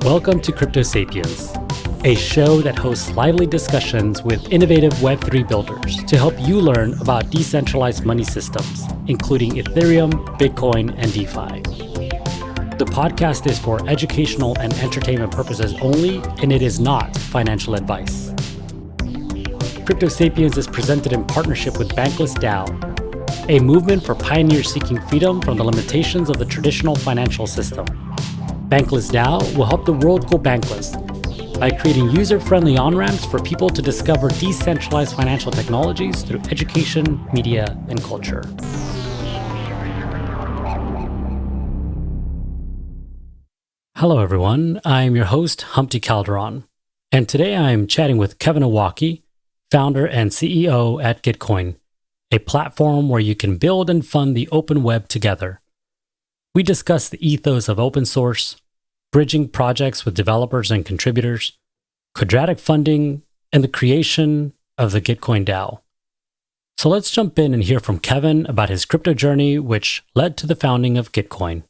Welcome to Crypto Sapiens, a show that hosts lively discussions with innovative Web3 builders to help you learn about decentralized money systems, including Ethereum, Bitcoin, and DeFi. The podcast is for educational and entertainment purposes only, and it is not financial advice. Crypto Sapiens is presented in partnership with Bankless DAO, a movement for pioneers seeking freedom from the limitations of the traditional financial system. Bankless DAO will help the world go bankless by creating user-friendly on-ramps for people to discover decentralized financial technologies through education, media, and culture. Hello, everyone. I'm your host, Humpty Calderon, and today I'm chatting with Kevin Owocki, founder and CEO at Gitcoin, a platform where you can build and fund the open web together. We discuss the ethos of open source, bridging projects with developers and contributors, Quadratic Funding, and the creation of the GitcoinDAO. So let's jump in and hear from Kevin about his crypto journey, which led to the founding of Gitcoin.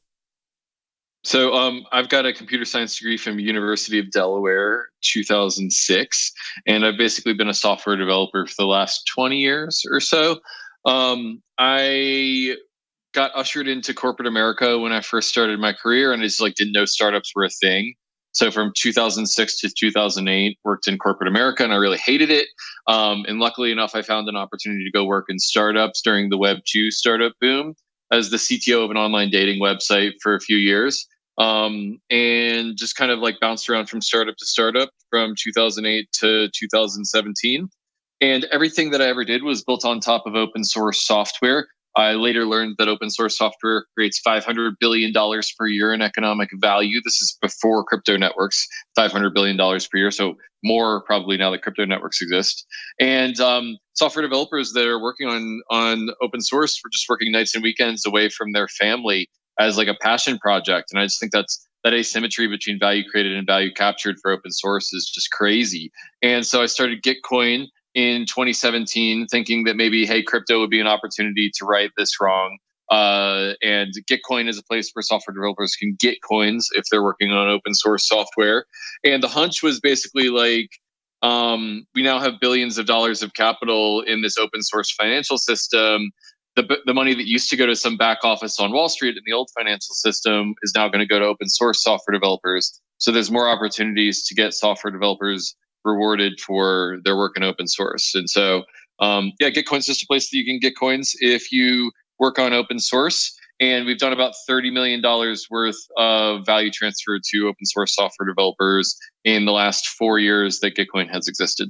So I've got a computer science degree from University of Delaware, 2006, and I've basically been a software developer for the last 20 years or so. I got ushered into corporate America when I first started my career, and I just didn't know startups were a thing. So from 2006 to 2008, worked in corporate America, and I really hated it. And luckily enough, I found an opportunity to go work in startups during the Web 2 startup boom as the CTO of an online dating website for a few years. And just kind of bounced around from startup to startup from 2008 to 2017. And everything that I ever did was built on top of open source software. I later learned that open source software creates $500 billion per year in economic value. This is before crypto networks, $500 billion per year. So more probably now that crypto networks exist. And software developers that are working on open source were just working nights and weekends away from their family as a passion project. And I just think that asymmetry between value created and value captured for open source is just crazy. And so I started Gitcoin in 2017, thinking that maybe, hey, crypto would be an opportunity to right this wrong. And Gitcoin is a place where software developers can get coins if they're working on open source software. And the hunch was basically we now have billions of dollars of capital in this open source financial system. The money that used to go to some back office on Wall Street in the old financial system is now going to go to open source software developers. So there's more opportunities to get software developers rewarded for their work in open source. And so, Gitcoin's just a place that you can get coins if you work on open source. And we've done about $30 million worth of value transfer to open source software developers in the last 4 years that Gitcoin has existed.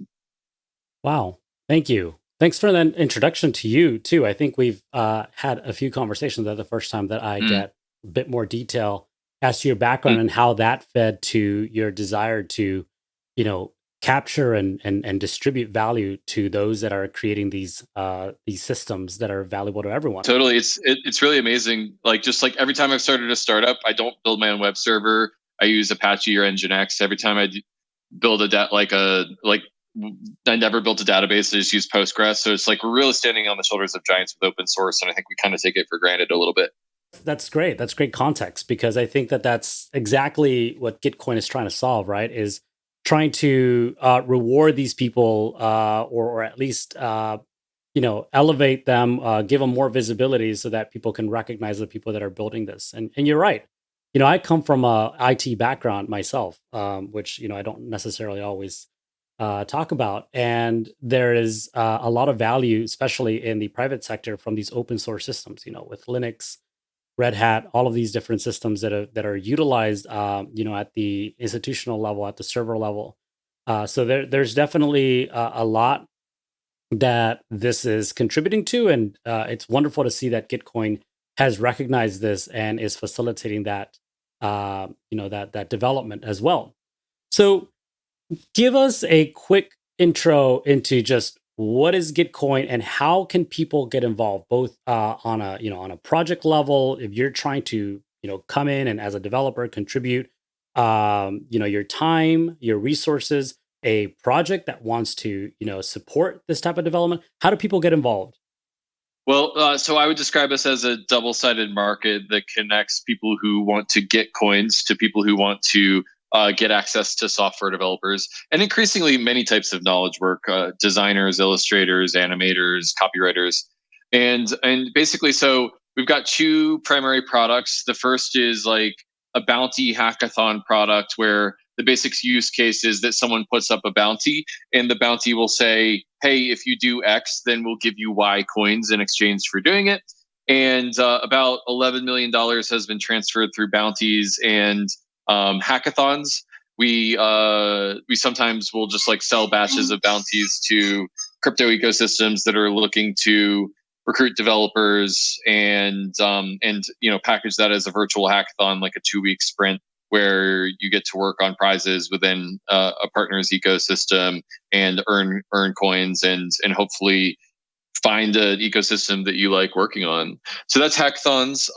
Wow. Thank you. Thanks for that introduction to you, too. I think we've had a few conversations that the first time that I get a bit more detail as to your background and how that fed to your desire to, capture and distribute value to those that are creating these systems that are valuable to everyone. Totally. It's really amazing. Just every time I've started a startup, I don't build my own web server. I use Apache or Nginx. Every time I build I never built a database. I just use Postgres. So it's we're really standing on the shoulders of giants with open source. And I think we kind of take it for granted a little bit. That's great. That's great context, because I think that that's exactly what Gitcoin is trying to solve, right? Is trying to reward these people or at least, elevate them, give them more visibility so that people can recognize the people that are building this. And you're right. I come from a IT background myself, which, I don't necessarily always talk about. And there is a lot of value, especially in the private sector, from these open source systems, with Linux, Red Hat, all of these different systems that are utilized, at the institutional level, at the server level. So there's definitely a lot that this is contributing to, and it's wonderful to see that Gitcoin has recognized this and is facilitating that, that development as well. So, give us a quick intro into just what is Gitcoin and how can people get involved, both on a project level, if you're trying to come in and as a developer contribute your time, your resources, a project that wants to support this type of development. How do people get involved? Well, so I would describe us as a double-sided market that connects people who want to get coins to people who want to get access to software developers, and increasingly many types of knowledge work, designers, illustrators, animators, copywriters. And basically, so we've got two primary products. The first is like a bounty hackathon product where the basic use case is that someone puts up a bounty and the bounty will say, hey, if you do X, then we'll give you Y coins in exchange for doing it. And about $11 million has been transferred through bounties and hackathons. We sometimes will just like sell batches of bounties to crypto ecosystems that are looking to recruit developers and package that as a virtual hackathon, like a 2-week sprint where you get to work on prizes within a partner's ecosystem and earn coins and hopefully find an ecosystem that you like working on. So that's hackathons.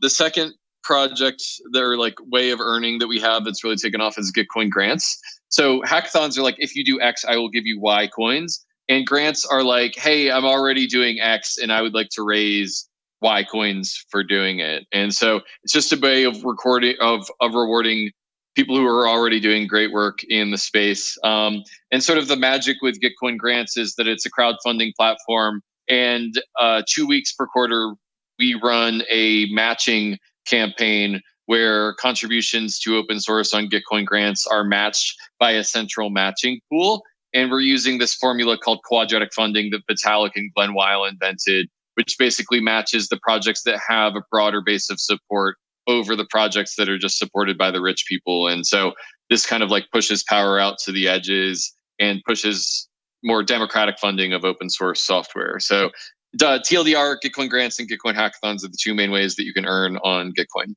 The second project, their like way of earning that we have that's really taken off is Gitcoin grants. So hackathons are like, if you do X, I will give you Y coins. And grants are like, hey, I'm already doing X and I would like to raise Y coins for doing it. And so it's just a way of rewarding people who are already doing great work in the space. And sort of the magic with Gitcoin grants is that it's a crowdfunding platform. And 2 weeks per quarter, we run a matching campaign where contributions to open source on Gitcoin grants are matched by a central matching pool. And we're using this formula called Quadratic Funding that Vitalik and Glenn Weil invented, which basically matches the projects that have a broader base of support over the projects that are just supported by the rich people. And so this kind of like pushes power out to the edges and pushes more democratic funding of open source software. So TLDR, Gitcoin grants, and Gitcoin hackathons are the two main ways that you can earn on Gitcoin.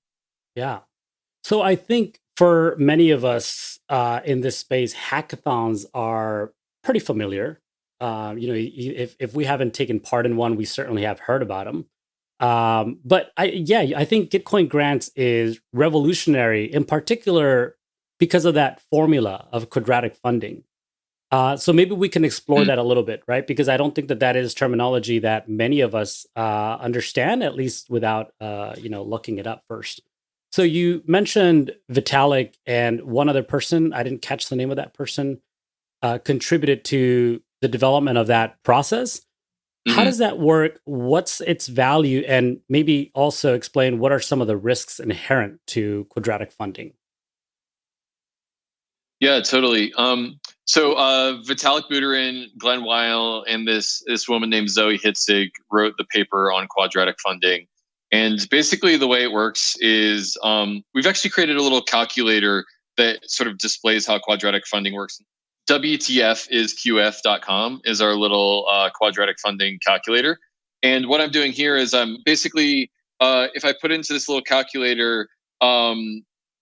Yeah. So I think for many of us in this space, hackathons are pretty familiar. If we haven't taken part in one, we certainly have heard about them. But I think Gitcoin grants is revolutionary, in particular because of that formula of quadratic funding. So maybe we can explore that a little bit, right? Because I don't think that is terminology that many of us understand, at least without looking it up first. So you mentioned Vitalik and one other person. I didn't catch the name of that person. Contributed to the development of that process. How does that work? What's its value? And maybe also explain what are some of the risks inherent to quadratic funding? Yeah, totally. So Vitalik Buterin, Glenn Weil, and this woman named Zoe Hitzig wrote the paper on quadratic funding. And basically the way it works is we've actually created a little calculator that sort of displays how quadratic funding works. WTF is QF.com is our little quadratic funding calculator. And what I'm doing here is I'm basically, if I put into this little calculator,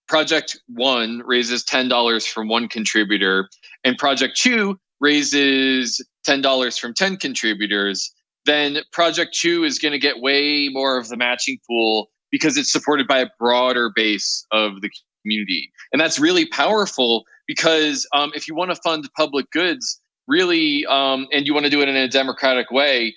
Project 1 raises $10 from one contributor, and Project 2 raises $10 from 10 contributors, then Project 2 is going to get way more of the matching pool because it's supported by a broader base of the community. And that's really powerful because if you want to fund public goods, really, and you want to do it in a democratic way,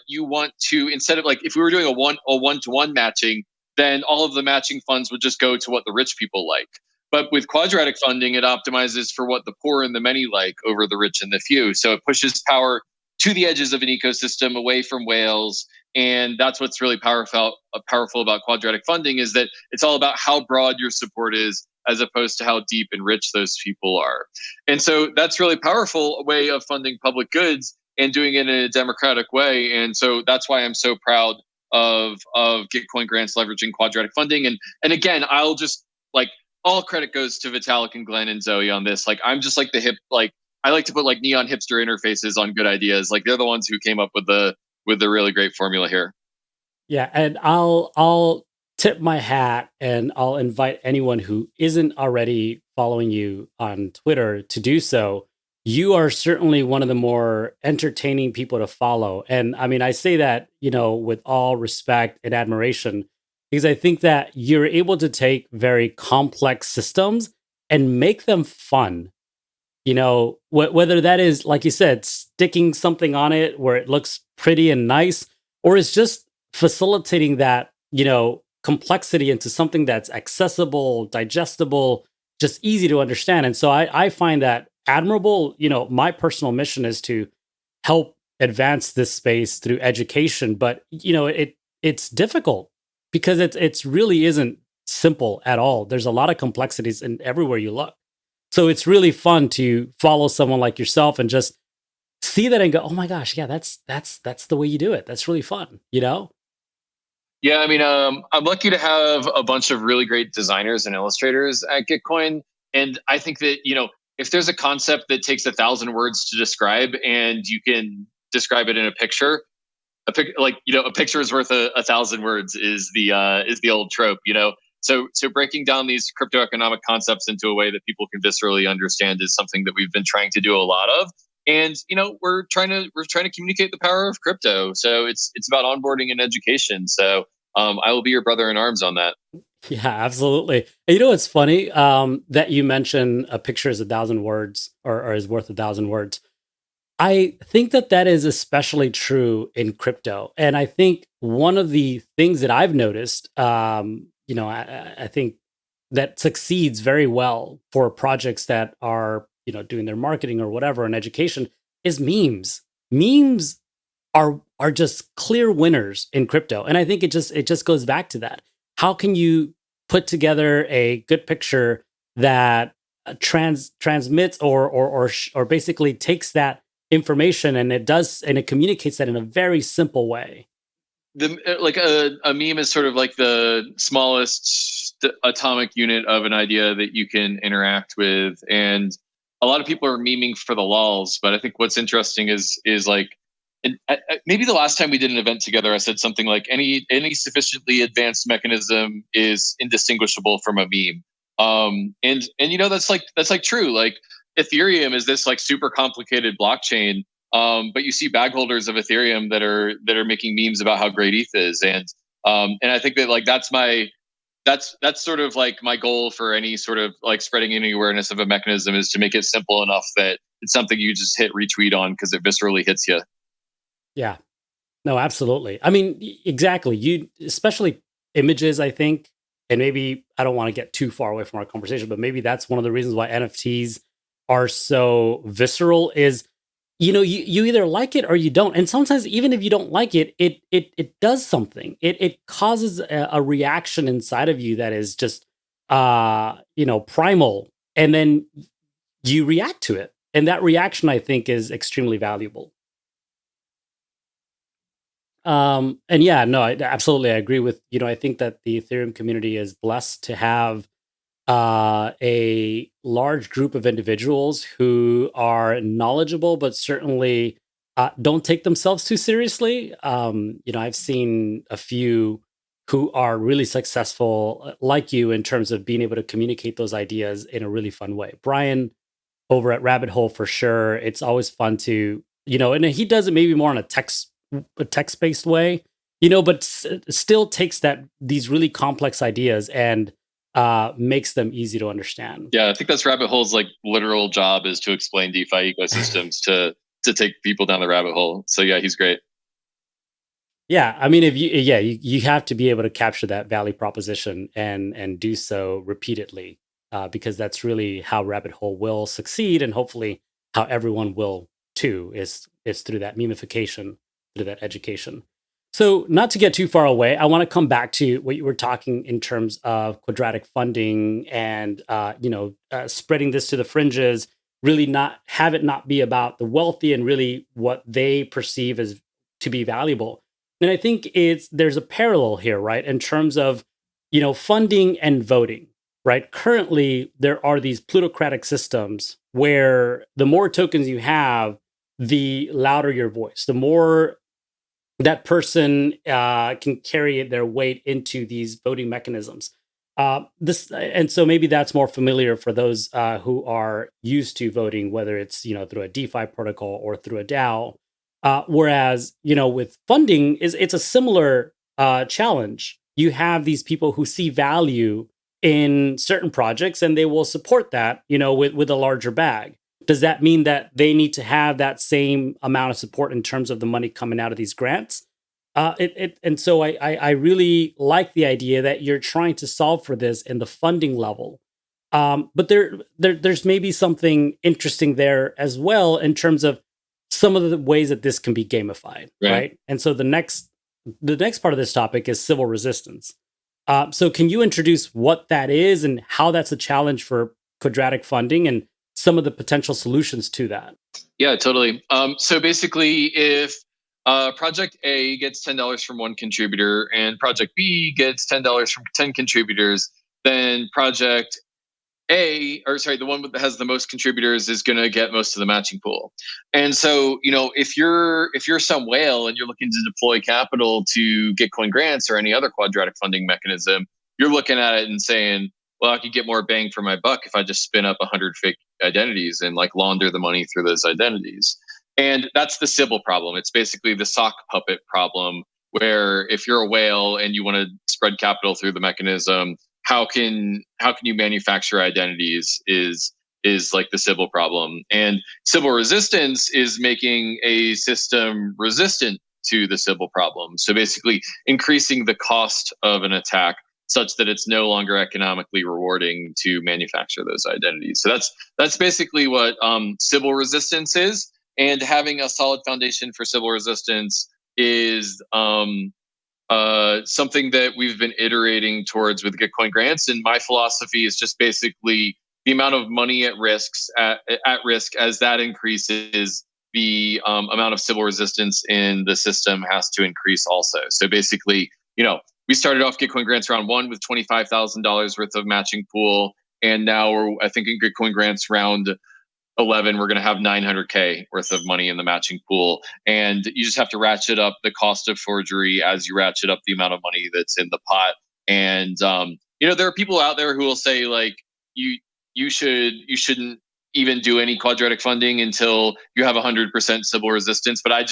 you want to, instead of like, if we were doing a one-to-one matching, then all of the matching funds would just go to what the rich people like. But with quadratic funding, it optimizes for what the poor and the many like over the rich and the few. So it pushes power to the edges of an ecosystem, away from whales. And that's what's really powerful about quadratic funding, is that it's all about how broad your support is as opposed to how deep and rich those people are. And so that's really powerful, a way of funding public goods and doing it in a democratic way. And so that's why I'm so proud of Gitcoin grants leveraging quadratic funding. And again, I'll just like, all credit goes to Vitalik and Glenn and Zoe on this. Like, I'm just like the hip, like I like to put like neon hipster interfaces on good ideas. Like they're the ones who came up with the really great formula here. Yeah, and I'll tip my hat and I'll invite anyone who isn't already following you on Twitter to do so. You are certainly one of the more entertaining people to follow. And I mean, I say that, with all respect and admiration, because I think that you're able to take very complex systems and make them fun. Whether that is, like you said, sticking something on it where it looks pretty and nice, or it's just facilitating that, complexity into something that's accessible, digestible, just easy to understand. And so I find that admirable. My personal mission is to help advance this space through education, but it's difficult because it's really isn't simple at all. There's a lot of complexities in everywhere you look. So it's really fun to follow someone like yourself and just see that and go, oh my gosh, yeah, that's the way you do it. That's really fun, Yeah, I mean, I'm lucky to have a bunch of really great designers and illustrators at Gitcoin, and I think that if there's a concept that takes 1,000 words to describe, and you can describe it in a picture, a picture is worth 1,000 words is the old trope. So breaking down these crypto economic concepts into a way that people can viscerally understand is something that we've been trying to do a lot of. And we're trying to communicate the power of crypto. So it's about onboarding and education. So I will be your brother in arms on that. Yeah, absolutely. And it's funny that you mentioned a picture is 1,000 words or is worth 1,000 words. I think that is especially true in crypto. And I think one of the things that I've noticed, I think that succeeds very well for projects that are, doing their marketing or whatever in education is memes. Memes are just clear winners in crypto. And I think it just goes back to that. How can you put together a good picture that transmits or basically takes that information and it communicates that in a very simple way? A meme is sort of like the smallest atomic unit of an idea that you can interact with, and a lot of people are memeing for the lulz. But I think what's interesting is like, and maybe the last time we did an event together, I said something like any sufficiently advanced mechanism is indistinguishable from a meme. And that's like true. Like Ethereum is this like super complicated blockchain. But you see bag holders of Ethereum that are making memes about how great ETH is, and I think that like that's sort of like my goal for any sort of like spreading any awareness of a mechanism is to make it simple enough that it's something you just hit retweet on because it viscerally hits you. Yeah, no, absolutely. I mean, exactly. You, especially images, I think, and maybe I don't want to get too far away from our conversation, but maybe that's one of the reasons why NFTs are so visceral is, you either like it or you don't. And sometimes even if you don't like it, it does something. It causes a reaction inside of you that is just primal. And then you react to it. And that reaction, I think, is extremely valuable. And yeah, no, absolutely, I agree with, I think that the Ethereum community is blessed to have a large group of individuals who are knowledgeable, but certainly don't take themselves too seriously. I've seen a few who are really successful, like you, in terms of being able to communicate those ideas in a really fun way. Brian over at Rabbit Hole, for sure, it's always fun to, and he does it maybe more on a text-based way, but still takes these really complex ideas and makes them easy to understand. Yeah, I think that's Rabbit Hole's like literal job is to explain DeFi ecosystems to take people down the rabbit hole. So yeah, he's great. Yeah, I mean, if you have to be able to capture that value proposition and do so repeatedly, because that's really how Rabbit Hole will succeed, and hopefully how everyone will too, is through that memification, through that education. So, not to get too far away, I want to come back to what you were talking in terms of quadratic funding and spreading this to the fringes. Really, not have it not be about the wealthy and really what they perceive as to be valuable. And I think there's a parallel here, right, in terms of funding and voting. Right, currently there are these plutocratic systems where the more tokens you have, the louder your voice, the more that person can carry their weight into these voting mechanisms. And so maybe that's more familiar for those who are used to voting, whether it's through a DeFi protocol or through a DAO. Whereas with funding, it's a similar challenge. You have these people who see value in certain projects, and they will support that with a larger bag. Does that mean that they need to have that same amount of support in terms of the money coming out of these grants? And so I really like the idea that you're trying to solve for this in the funding level. But there's maybe something interesting there as well in terms of some of the ways that this can be gamified, right? And so the next part of this topic is civil resistance. So can you introduce what that is and how that's a challenge for quadratic funding and some of the potential solutions to that? Yeah, totally. So basically, if Project A gets $10 from one contributor and Project B gets $10 from 10 contributors, then Project the one that has the most contributors is going to get most of the matching pool. And so, if you're some whale and you're looking to deploy capital to Gitcoin grants or any other quadratic funding mechanism, you're looking at it and saying, well, I could get more bang for my buck if I just spin up 100 fake identities and like launder the money through those identities. And that's the Sybil problem. It's basically the sock puppet problem, where if you're a whale and you want to spread capital through the mechanism, how can you manufacture identities is like the Sybil problem. And Sybil Resistance is making a system resistant to the Sybil problem. So basically increasing the cost of an attack such that it's no longer economically rewarding to manufacture those identities. So that's basically what Sybil Resistance is. And having a solid foundation for Sybil Resistance is something that we've been iterating towards with Gitcoin grants. And my philosophy is just basically the amount of money at risk as that increases, the amount of Sybil resistance in the system has to increase also. So basically, we started off Gitcoin grants round 1 with $25,000 worth of matching pool. And now I think in Gitcoin grants round 11, we're going to have 900K worth of money in the matching pool. And you just have to ratchet up the cost of forgery as you ratchet up the amount of money that's in the pot. And, there are people out there who will say like, you shouldn't even do any quadratic funding until you have 100% Sybil resistance. But I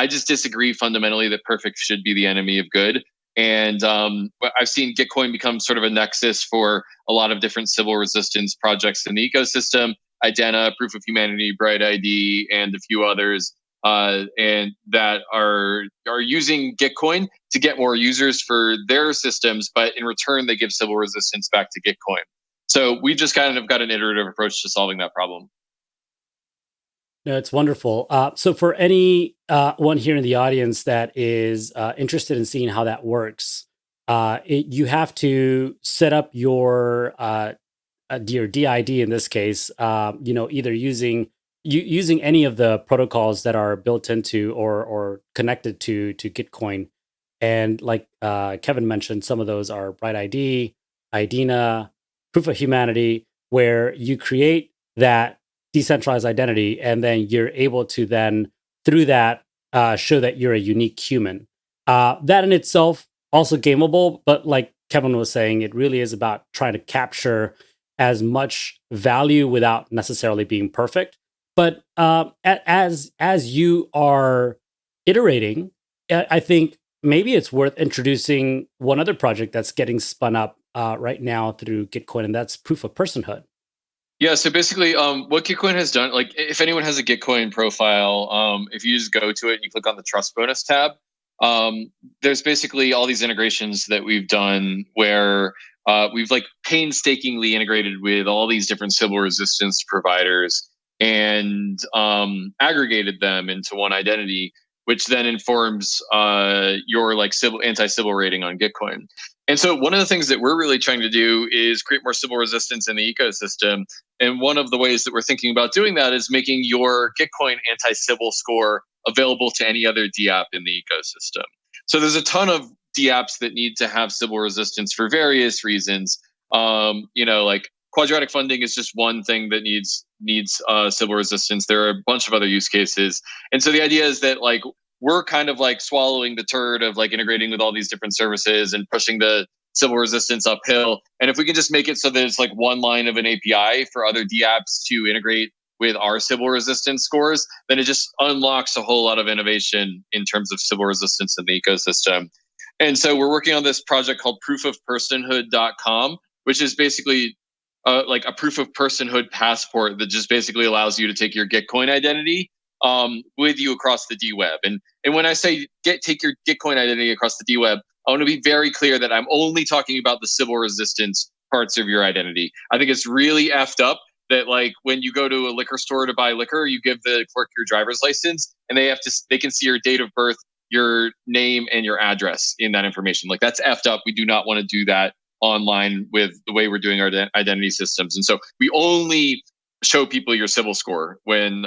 just disagree fundamentally that perfect should be the enemy of good. And I've seen Gitcoin become sort of a nexus for a lot of different Sybil resistance projects in the ecosystem. Idena, Proof of Humanity, Bright ID, and a few others, and that are using Gitcoin to get more users for their systems, but in return they give Sybil resistance back to Gitcoin. So we just kind of got an iterative approach to solving that problem. No, it's wonderful. So for any one here in the audience that is interested in seeing how that works, you have to set up your DID in this case, either using any of the protocols that are built into or connected to Gitcoin. And like Kevin mentioned, some of those are Bright ID, Idena, Proof of Humanity, where you create that decentralized identity, and then you're able to then, through that, show that you're a unique human. That in itself also gameable, but like Kevin was saying, it really is about trying to capture as much value without necessarily being perfect. But as you are iterating, I think maybe it's worth introducing one other project that's getting spun up right now through Gitcoin, and that's Proof of Personhood. Yeah, so basically what Gitcoin has done, like if anyone has a Gitcoin profile, if you just go to it and you click on the Trust Bonus tab, there's basically all these integrations that we've done where we've like painstakingly integrated with all these different Sybil resistance providers and aggregated them into one identity, which then informs your like anti-Sybil rating on Gitcoin. And so one of the things that we're really trying to do is create more Sybil resistance in the ecosystem. And one of the ways that we're thinking about doing that is making your Gitcoin anti-Sybil score available to any other DApp in the ecosystem. So there's a ton of DApps that need to have Sybil resistance for various reasons. Like quadratic funding is just one thing that needs Sybil resistance. There are a bunch of other use cases. And so the idea is that like we're kind of like swallowing the turd of like integrating with all these different services and pushing the Sybil resistance uphill. And if we can just make it so that it's like one line of an API for other DApps to integrate with our Sybil resistance scores, then it just unlocks a whole lot of innovation in terms of Sybil resistance in the ecosystem. And so we're working on this project called proofofpersonhood.com, which is basically like a proof of personhood passport that just basically allows you to take your Gitcoin identity with you across the DWeb. And when I say take your Gitcoin identity across the DWeb, I want to be very clear that I'm only talking about the Sybil resistance parts of your identity. I think it's really effed up that like when you go to a liquor store to buy liquor, you give the clerk your driver's license and they can see your date of birth, your name, and your address in that information. Like that's effed up. We do not want to do that online with the way we're doing our identity systems. And so we only show people your Sybil score when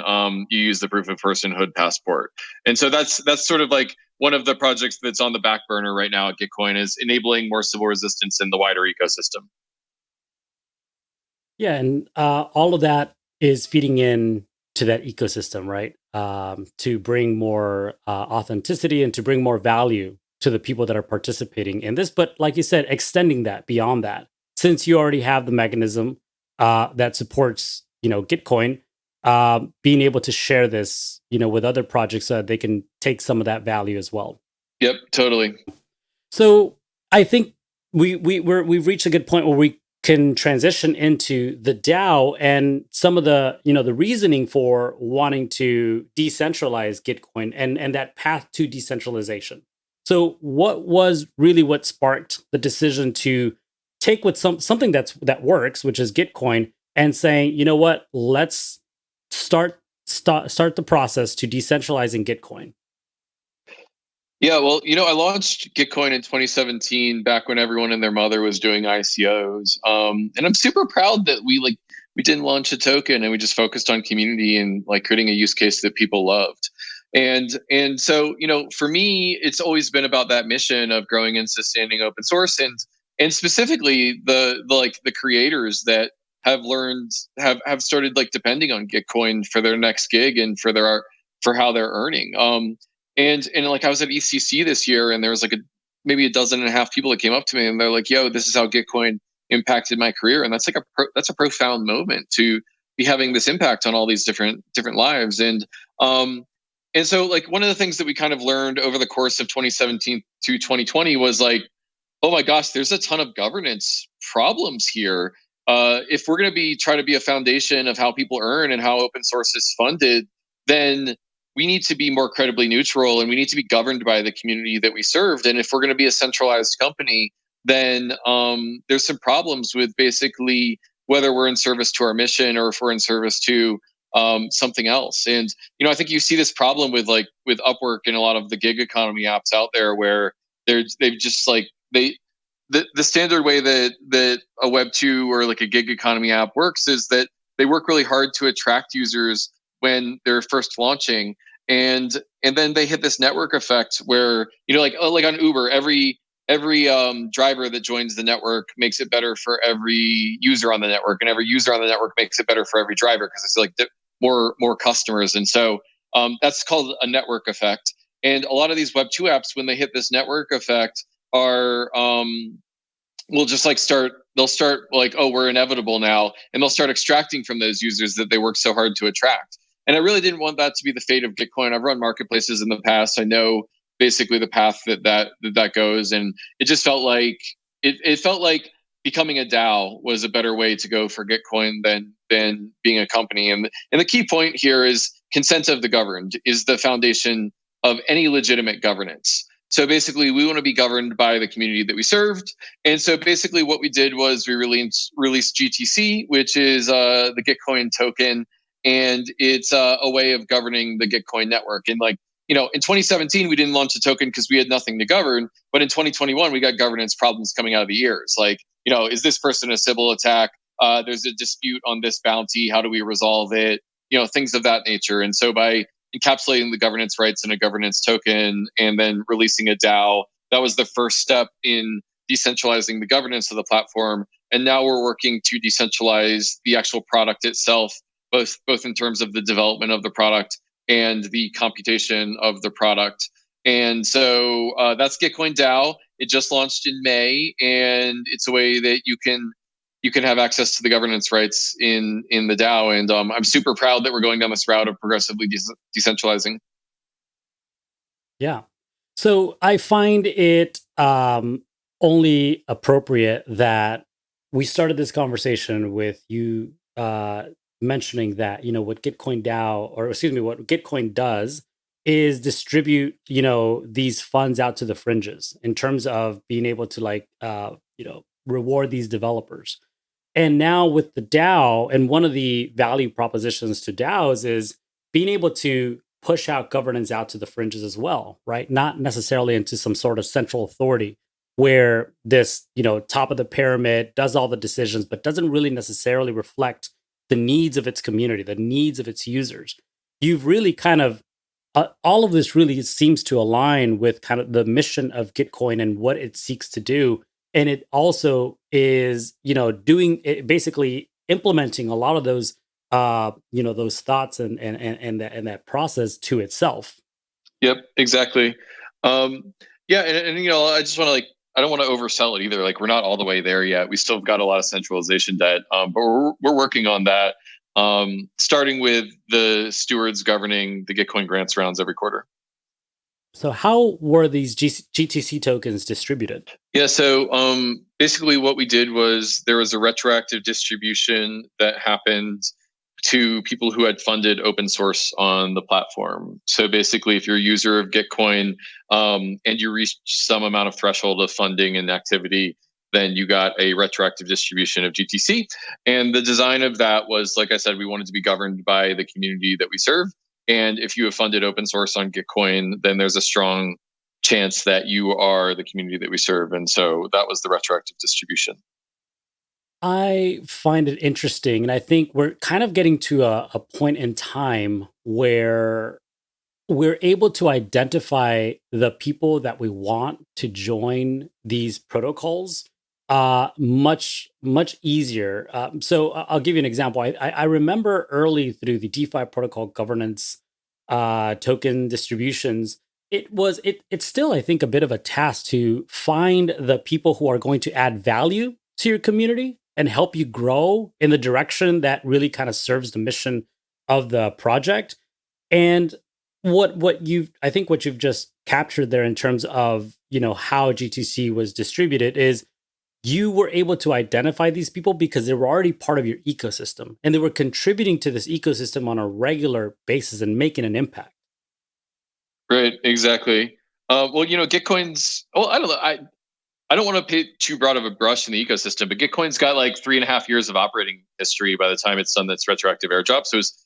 you use the proof of personhood passport. And so that's sort of like one of the projects that's on the back burner right now at Gitcoin is enabling more Sybil resistance in the wider ecosystem. Yeah, and all of that is feeding in to that ecosystem, right? To bring more authenticity and to bring more value to the people that are participating in this. But like you said, extending that beyond that, since you already have the mechanism that supports, Gitcoin, being able to share this, with other projects so that they can take some of that value as well. Yep, totally. So I think we've reached a good point where we can transition into the DAO and some of the the reasoning for wanting to decentralize Gitcoin and that path to decentralization. So what sparked the decision to take with something that works, which is Gitcoin, and saying, you know what, let's start the process to decentralizing Gitcoin? Yeah, well, I launched Gitcoin in 2017, back when everyone and their mother was doing ICOs. And I'm super proud that we didn't launch a token and we just focused on community and like creating a use case that people loved. And so, for me, it's always been about that mission of growing and sustaining open source and specifically the creators that have started like depending on Gitcoin for their next gig and for how they're earning. And like I was at ECC this year, and there was like maybe a dozen and a half people that came up to me, and they're like, "Yo, this is how Gitcoin impacted my career," and that's like that's a profound moment to be having this impact on all these different lives. And so like one of the things that we kind of learned over the course of 2017 to 2020 was like, oh my gosh, there's a ton of governance problems here. If we're going to try to be a foundation of how people earn and how open source is funded, then we need to be more credibly neutral and we need to be governed by the community that we served. And if we're going to be a centralized company, then there's some problems with basically whether we're in service to our mission or if we're in service to something else. And I think you see this problem with Upwork and a lot of the gig economy apps out there where they've just like the standard way that a Web2 or like a gig economy app works is that they work really hard to attract users when they're first launching, and then they hit this network effect where like on Uber, every driver that joins the network makes it better for every user on the network, and every user on the network makes it better for every driver because it's like more customers, and so that's called a network effect. And a lot of these Web2 apps, when they hit this network effect, are will just like they'll start like, oh, we're inevitable now, and they'll start extracting from those users that they work so hard to attract. And I really didn't want that to be the fate of Gitcoin. I've run marketplaces in the past. I know basically the path that goes, and it just felt like it felt like becoming a DAO was a better way to go for Gitcoin than being a company. And the key point here is consent of the governed is the foundation of any legitimate governance. So basically, we want to be governed by the community that we served. And so basically what we did was we released GTC, which is the Gitcoin token, and it's a way of governing the Gitcoin network. And like, in 2017, we didn't launch a token because we had nothing to govern. But in 2021, we got governance problems coming out of the ears. Like, is this person a Sybil attack? There's a dispute on this bounty. How do we resolve it? Things of that nature. And so by encapsulating the governance rights in a governance token and then releasing a DAO, that was the first step in decentralizing the governance of the platform. And now we're working to decentralize the actual product itself, both in terms of the development of the product and the computation of the product. And so that's GitcoinDAO. It just launched in May, and it's a way that you can have access to the governance rights in the DAO. And I'm super proud that we're going down this route of progressively decentralizing. Yeah. So I find it only appropriate that we started this conversation with you mentioning that, what GitcoinDAO, or excuse me, what Gitcoin does is distribute, these funds out to the fringes in terms of being able to reward these developers. And now with the DAO, and one of the value propositions to DAOs is being able to push out governance out to the fringes as well, right? Not necessarily into some sort of central authority where this, top of the pyramid does all the decisions, but doesn't really necessarily reflect the needs of its community, the needs of its users. You've really kind of all of this really seems to align with kind of the mission of Gitcoin and what it seeks to do. And it also is, doing it, basically implementing a lot of those, those thoughts and that process to itself. Yep, exactly. Yeah, and I just want to I don't want to oversell it either. Like, we're not all the way there yet. We still have got a lot of centralization debt, but we're working on that. Starting with the stewards governing the Gitcoin grants rounds every quarter. So how were these GTC tokens distributed? Yeah, so basically what we did was there was a retroactive distribution that happened to people who had funded open source on the platform. So basically, if you're a user of Gitcoin and you reach some amount of threshold of funding and activity, then you got a retroactive distribution of GTC. And the design of that was, like I said, we wanted to be governed by the community that we serve. And if you have funded open source on Gitcoin, then there's a strong chance that you are the community that we serve. And so that was the retroactive distribution. I find it interesting. And I think we're kind of getting to a point in time where we're able to identify the people that we want to join these protocols much easier. So I'll give you an example. I remember early through the DeFi protocol governance token distributions, it's still, I think, a bit of a task to find the people who are going to add value to your community and help you grow in the direction that really kind of serves the mission of the project. And what you've just captured there in terms of how GTC was distributed is you were able to identify these people because they were already part of your ecosystem and they were contributing to this ecosystem on a regular basis and making an impact. Right, exactly. Well, Gitcoin's, well, I don't know. I don't want to paint too broad of a brush in the ecosystem, but Gitcoin's got like 3.5 years of operating history by the time it's done its retroactive airdrop. So it's,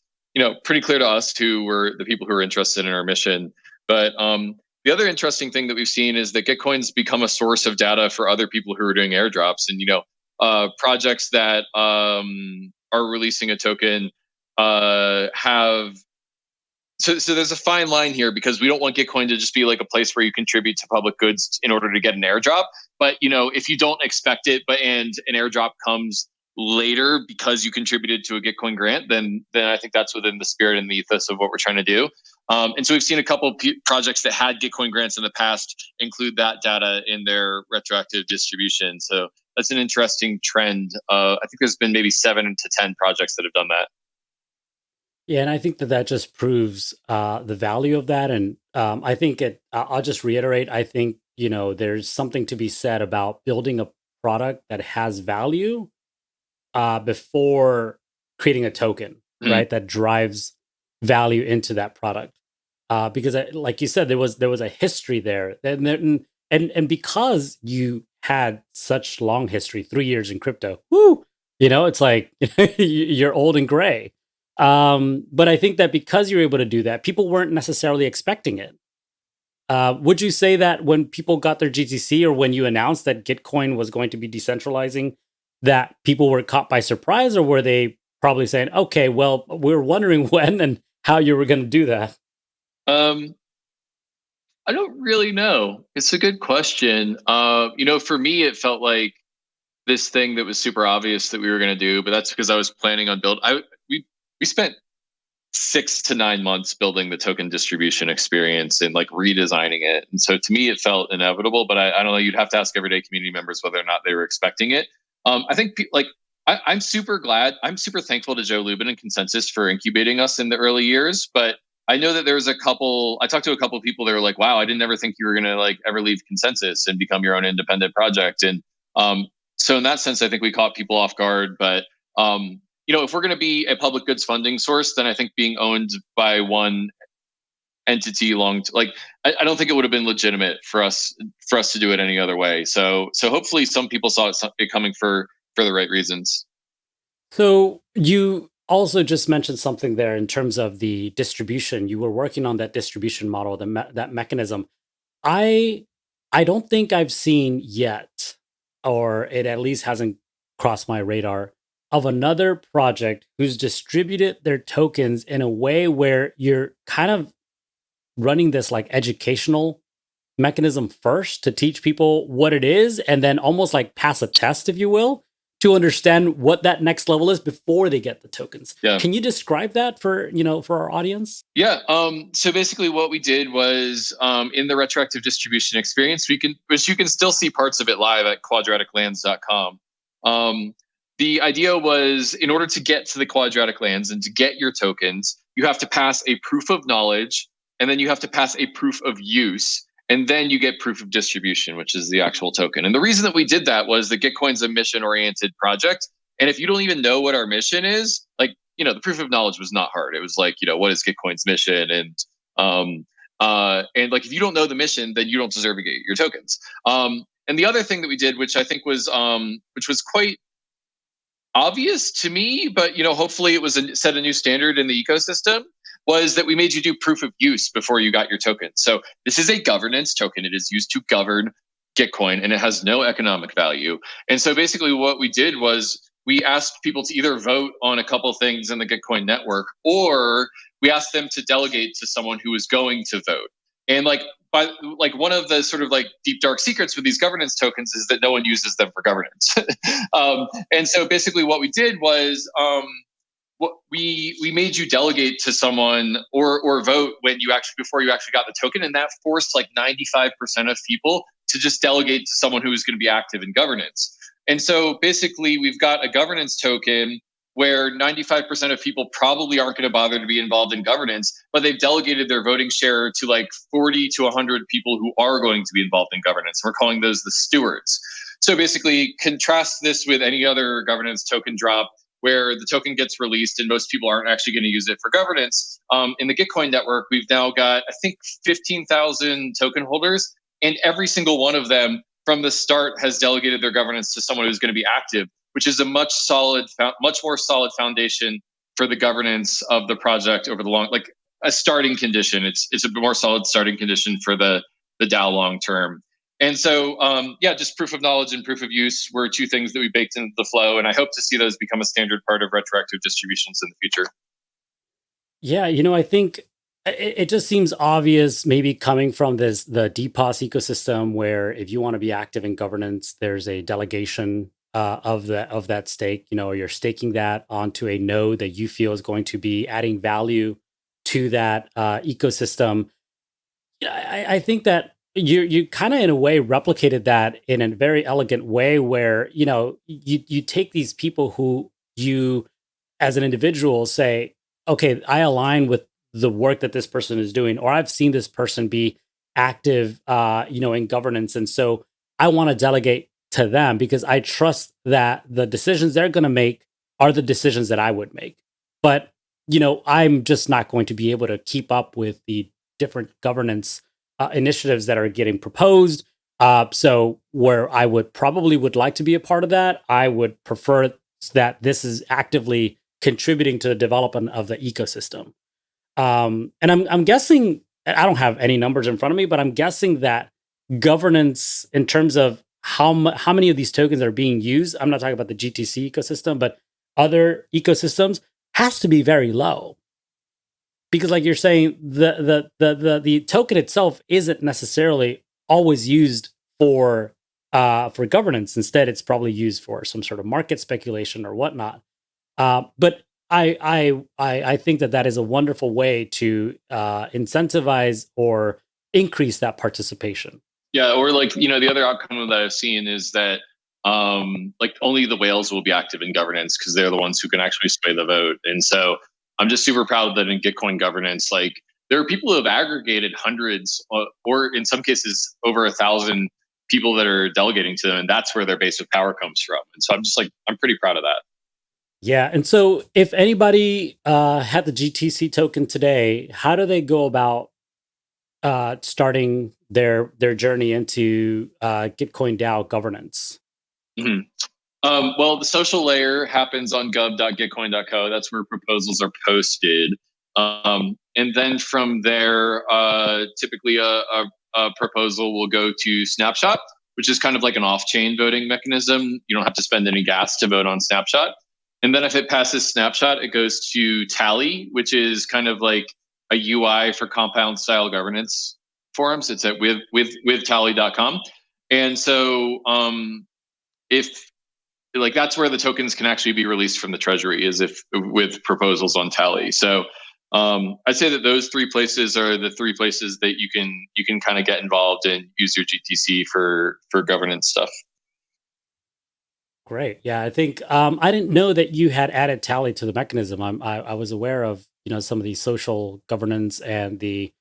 pretty clear to us who were the people who are interested in our mission. But the other interesting thing that we've seen is that Gitcoin's become a source of data for other people who are doing airdrops. And, projects that are releasing a token have so there's a fine line here because we don't want Gitcoin to just be like a place where you contribute to public goods in order to get an airdrop. But if you don't expect it, and an airdrop comes later because you contributed to a Gitcoin grant, then I think that's within the spirit and the ethos of what we're trying to do. And so we've seen a couple of projects that had Gitcoin grants in the past include that data in their retroactive distribution. So that's an interesting trend. I think there's been maybe 7 to 10 projects that have done that. Yeah, and I think that just proves the value of that. And I think I'll just reiterate. I think there's something to be said about building a product that has value before creating a token, right? That drives value into that product. Because, like you said, there was a history there, and because you had such long history, 3 years in crypto, woo, it's like you're old and gray. But I think that because you're able to do that, people weren't necessarily expecting it. Would you say that when people got their GTC or when you announced that Gitcoin was going to be decentralizing, that people were caught by surprise, or were they probably saying, okay, well, we're wondering when and how you were going to do that? I don't really know. It's a good question. For me, it felt like this thing that was super obvious that we were going to do, but that's because I was planning on we spent 6 to 9 months building the token distribution experience and like redesigning it. And so to me, it felt inevitable, but I don't know. You'd have to ask everyday community members whether or not they were expecting it. I think I'm super glad. I'm super thankful to Joe Lubin and Consensus for incubating us in the early years. But I know that there was I talked to a couple of people that were like, wow, I didn't ever think you were going to like ever leave Consensus and become your own independent project. And so in that sense, I think we caught people off guard. But if we're going to be a public goods funding source, then I think being owned by one entity I don't think it would have been legitimate for us to do it any other way. So hopefully some people saw it coming for the right reasons. So you also just mentioned something there in terms of the distribution. You were working on that distribution model, that mechanism. I I don't think I've seen yet, or it at least hasn't crossed my radar, of another project who's distributed their tokens in a way where you're kind of running this like educational mechanism first to teach people what it is, and then almost like pass a test, if you will, to understand what that next level is before they get the tokens. Yeah. Can you describe that for for our audience? Yeah. So basically, what we did was in the retroactive distribution experience, which you can still see parts of it live at quadraticlands.com. The idea was, in order to get to the quadratic lands and to get your tokens, you have to pass a proof of knowledge, and then you have to pass a proof of use, and then you get proof of distribution, which is the actual token. And the reason that we did that was that Gitcoin's a mission-oriented project, and if you don't even know what our mission is, like, the proof of knowledge was not hard. It was like, what is Gitcoin's mission? And like, if you don't know the mission, then you don't deserve to get your tokens. And the other thing that we did, which I think was quite obvious to me, but hopefully it was set a new standard in the ecosystem, was that we made you do proof of use before you got your token. So this is a governance token. It is used to govern Gitcoin, and it has no economic value. And so basically what we did was we asked people to either vote on a couple things in the Gitcoin network, or we asked them to delegate to someone who was going to vote. And one of the sort of like deep dark secrets with these governance tokens is that no one uses them for governance. And so basically what we did was we made you delegate to someone or vote before you actually got the token, and that forced like 95% of people to just delegate to someone who was going to be active in governance. And so basically we've got a governance token where 95% of people probably aren't going to bother to be involved in governance, but they've delegated their voting share to like 40 to 100 people who are going to be involved in governance. We're calling those the stewards. So basically contrast this with any other governance token drop where the token gets released and most people aren't actually going to use it for governance. In the Gitcoin network, we've now got, I think, 15,000 token holders, and every single one of them from the start has delegated their governance to someone who's going to be active, which is a much more solid foundation for the governance of the project over the long, like a starting condition. It's a more solid starting condition for the DAO long term. And so, just proof of knowledge and proof of use were two things that we baked into the flow, and I hope to see those become a standard part of retroactive distributions in the future. Yeah, I think it just seems obvious, maybe coming from the DPoS ecosystem, where if you want to be active in governance, there's a delegation of that stake. You're staking that onto a node that you feel is going to be adding value to that ecosystem. I think that you kind of in a way replicated that in a very elegant way, where you take these people who you as an individual say, okay, I align with the work that this person is doing, or I've seen this person be active, in governance, and so I want to delegate to them because I trust that the decisions they're going to make are the decisions that I would make. But I'm just not going to be able to keep up with the different governance initiatives that are getting proposed. So where I would like to be a part of that, I would prefer that this is actively contributing to the development of the ecosystem. And I'm guessing, I don't have any numbers in front of me, but I'm guessing that governance in terms of how many of these tokens are being used, I'm not talking about the GTC ecosystem, but other ecosystems, has to be very low. Because like you're saying, the token itself isn't necessarily always used for governance. Instead, it's probably used for some sort of market speculation or whatnot. But I think that is a wonderful way to incentivize or increase that participation. Yeah, or like the other outcome that I've seen is that like only the whales will be active in governance because they're the ones who can actually sway the vote. And so I'm just super proud that in Gitcoin governance, like there are people who have aggregated hundreds or in some cases over 1,000 people that are delegating to them, and that's where their base of power comes from. And so I'm pretty proud of that. Yeah, and so if anybody had the GTC token today, how do they go about starting their journey into GitcoinDAO governance? Mm-hmm. Well, the social layer happens on gov.gitcoin.co. That's where proposals are posted. And then from there, typically a proposal will go to Snapshot, which is kind of like an off-chain voting mechanism. You don't have to spend any gas to vote on Snapshot. And then if it passes Snapshot, it goes to Tally, which is kind of like a UI for compound style governance forums. It's at with tally.com. And so if like that's where the tokens can actually be released from the treasury, is if with proposals on Tally. So I'd say that those three places are the three places that you can kind of get involved and use your GTC for governance stuff. Great. Yeah, I think I didn't know that you had added Tally to the mechanism. I was aware of some of the social governance and the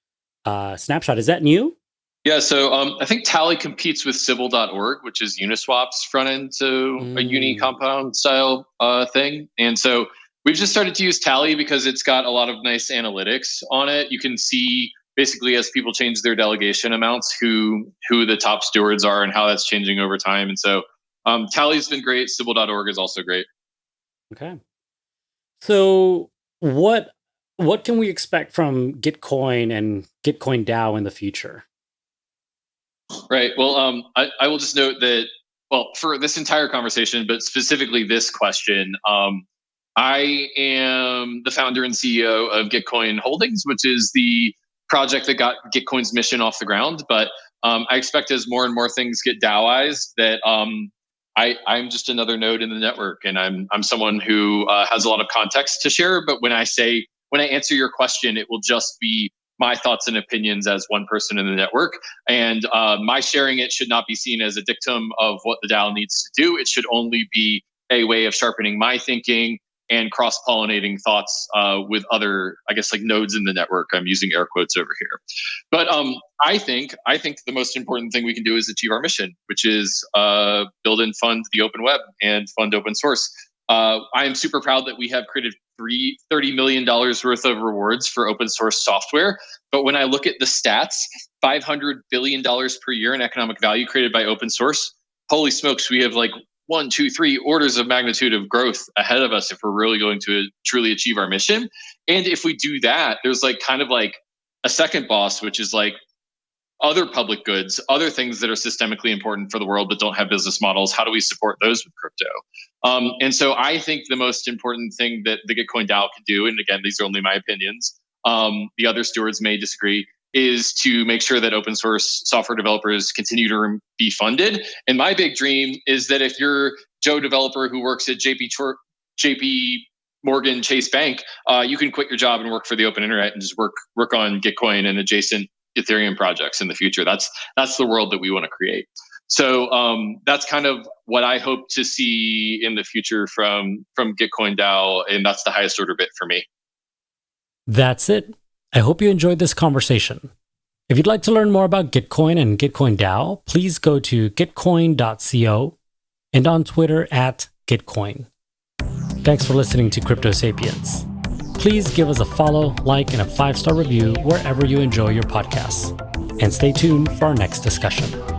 Snapshot. Is that new? Yeah, so I think Tally competes with Sybil.org, which is Uniswap's front end to a uni compound style thing. And so we've just started to use Tally because it's got a lot of nice analytics on it. You can see basically as people change their delegation amounts, who the top stewards are and how that's changing over time. And so Tally's been great. Sybil.org is also great. Okay. So what can we expect from Gitcoin and GitcoinDAO in the future? Right. Well, I will just note that, well, for this entire conversation, but specifically this question, I am the founder and CEO of Gitcoin Holdings, which is the project that got Gitcoin's mission off the ground. But I expect as more and more things get DAOized, that I'm just another node in the network, and I'm someone who has a lot of context to share. But when I answer your question, it will just be my thoughts and opinions as one person in the network. And my sharing it should not be seen as a dictum of what the DAO needs to do. It should only be a way of sharpening my thinking and cross-pollinating thoughts with other, I guess, like nodes in the network. I'm using air quotes over here. But I think the most important thing we can do is achieve our mission, which is build and fund the open web and fund open source. I am super proud that we have created $30 million worth of rewards for open source software. But when I look at the stats, $500 billion per year in economic value created by open source, holy smokes, we have like 1, 2, 3 orders of magnitude of growth ahead of us if we're really going to truly achieve our mission. And if we do that, there's like kind of like a second boss, which is like other public goods, other things that are systemically important for the world but don't have business models. How do we support those with crypto? And so I think the most important thing that the Gitcoin DAO can do, and again, these are only my opinions, the other stewards may disagree, is to make sure that open source software developers continue to be funded. And my big dream is that if you're Joe developer who works at JP Morgan Chase Bank, you can quit your job and work for the open internet and just work on Gitcoin and adjacent Ethereum projects in the future. That's the world that we want to create. So that's kind of what I hope to see in the future from GitcoinDAO, and that's the highest order bit for me. That's it. I hope you enjoyed this conversation. If you'd like to learn more about Gitcoin and GitcoinDAO, please go to gitcoin.co and on Twitter at Gitcoin. Thanks for listening to Crypto Sapiens. Please give us a follow, like, and a 5-star review wherever you enjoy your podcasts. And stay tuned for our next discussion.